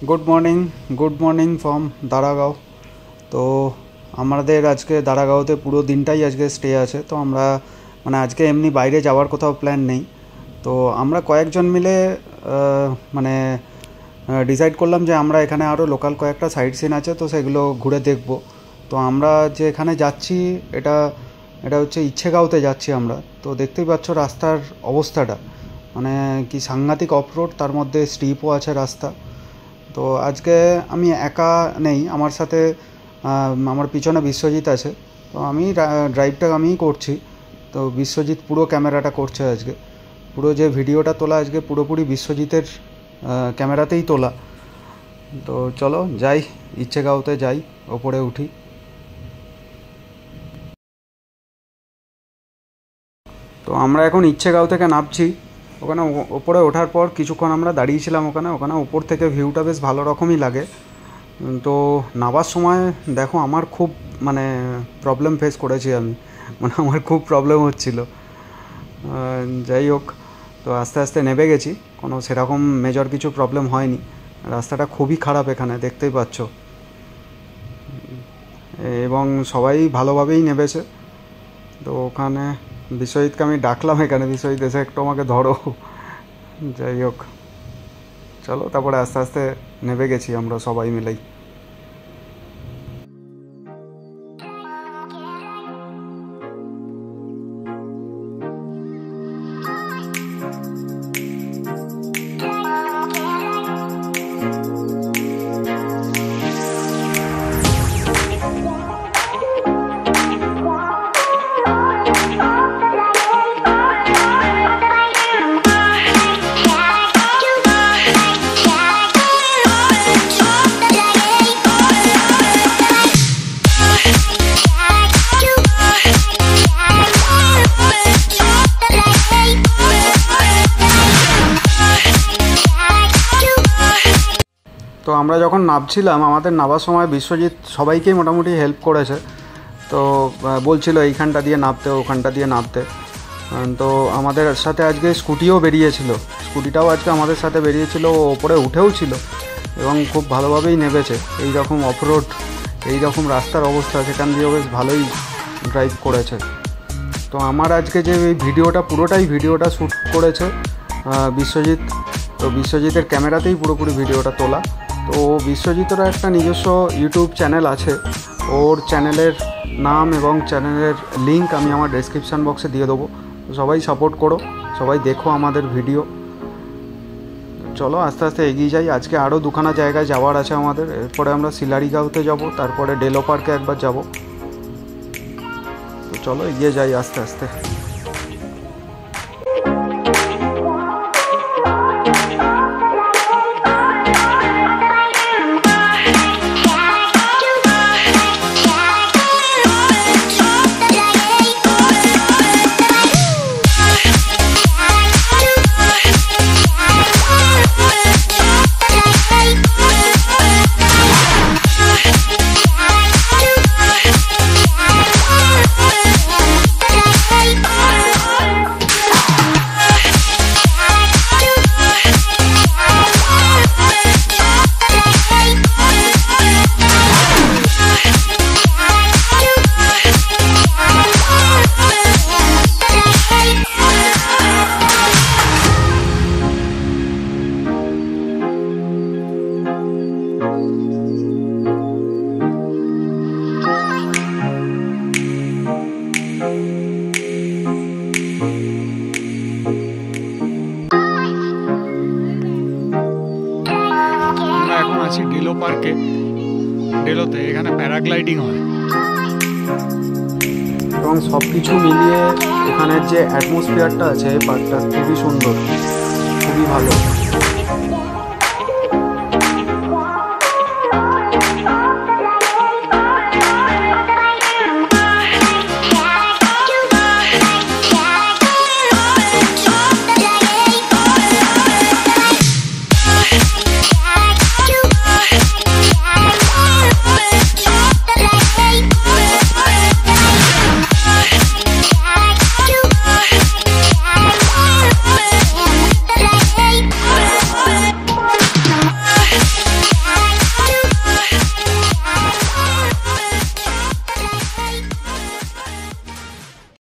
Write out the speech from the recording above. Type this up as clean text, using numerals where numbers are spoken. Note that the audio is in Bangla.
Good morning from दारागाँव। तो हमारे आज के दारागाँवते पुरो दिनटाई आज के स्टे आछे। तो आमरा माने आज के एमनी बाइरे जावार कोथाओ प्लान नहीं। तो आमरा कयेकजन मिले माने डिसाइड करलाम जे आमरा एखाने आरो लोकल कयेकटा साइट सीन आछे तो सेगुलो घुरे देखबो। तो आमरा जे एखाने जाচ্ছি এটা হচ্ছে ইচ্ছেগাঁওতে যাচ্ছি আমরা। তো দেখতেই পাচ্ছ রাস্তার অবস্থাটা মানে কি সাংঘাতিক অফরোড, তার মধ্যে স্টিপও আছে রাস্তা। তো আজকে আমি একা নেই, আমার সাথে আমার পিছনে বিশ্বজিৎ আছে। তো আমি ড্রাইভটা আমিই করছি। তো বিশ্বজিৎ পুরো ক্যামেরাটা করছে আজকে। পুরো যে ভিডিওটা তোলা আজকে পুরোপুরি বিশ্বজিতের ক্যামেরাতেই তোলা। তো চলো যাই, ইচ্ছেগাঁওতে যাই, ওপরে উঠি। তো আমরা এখন ইচ্ছেগাঁও থেকে নামছি। ওখানে ওপরে ওঠার পর কিছুক্ষণ আমরা দাঁড়িয়েছিলাম ওখানে ওপর থেকে ভিউটা বেশ ভালো রকমই লাগে। তো নামার সময় দেখো আমার খুব মানে প্রবলেম ফেস করেছি আমি, মানে আমার খুব প্রবলেম হচ্ছিল। যাই হোক, তো আস্তে আস্তে নেমে গেছি, কোনো সেরকম মেজর কিছু প্রবলেম হয়নি। রাস্তাটা খুবই খারাপ এখানে দেখতেই পাচ্ছ, এবং সবাই ভালোভাবেই নেমেছে। তো ওখানে বিশ্বজিৎকে আমি ডাকলাম, এখানে বিশ্বজিৎ এসে একটু আমাকে ধরো। যাই হোক চলো, তারপরে আস্তে আস্তে নেমে গেছি আমরা সবাই মিলেই। তো আমরা যখন নামছিলাম, আমাদের নামার সময় বিশ্বজিৎ সবাইকেই মোটামুটি হেল্প করেছে। তো বলছিল এইখানটা দিয়ে নামতে, ওখানটা দিয়ে নামতে। তো আমাদের সাথে আজকে স্কুটিও বেরিয়েছিল, স্কুটিটাও আজকে আমাদের সাথে বেরিয়েছিল, ও ওপরে উঠেও ছিল এবং খুব ভালোভাবেই নেমেছে। এই রকম অফরোড, এই রকম রাস্তার অবস্থা, সেখান দিয়েও বেশ ভালোই ড্রাইভ করেছে। তো আমার আজকে যে এই ভিডিওটা পুরোটাই ভিডিওটা শ্যুট করেছে বিশ্বজিৎ। তো বিশ্বজিতের ক্যামেরাতেই পুরোপুরি ভিডিওটা তোলা। তো বিশ্বজিতেরও একটা নিজস্ব ইউটিউব চ্যানেল আছে, ওর চ্যানেলের নাম এবং চ্যানেলের লিঙ্ক আমি আমার ডেসক্রিপশান বক্সে দিয়ে দেবো। সবাই সাপোর্ট করো, সবাই দেখো আমাদের ভিডিও। চলো আস্তে আস্তে এগিয়ে যাই। আজকে আরও দুখানা জায়গায় যাওয়ার আছে আমাদের। এরপরে আমরা শিলারিগাঁওতে যাব, তারপরে ডেলো পার্কে একবার যাব। তো চলো এগিয়ে যাই আস্তে আস্তে। এখন আছি ডেলো পার্কে। ডেলোতে এখানে প্যারাগ্লাইডিং হয় এবং সব কিছু মিলিয়ে এখানের যে অ্যাটমসফিয়ারটা আছে এই পার্কটা খুবই সুন্দর, খুবই ভালো।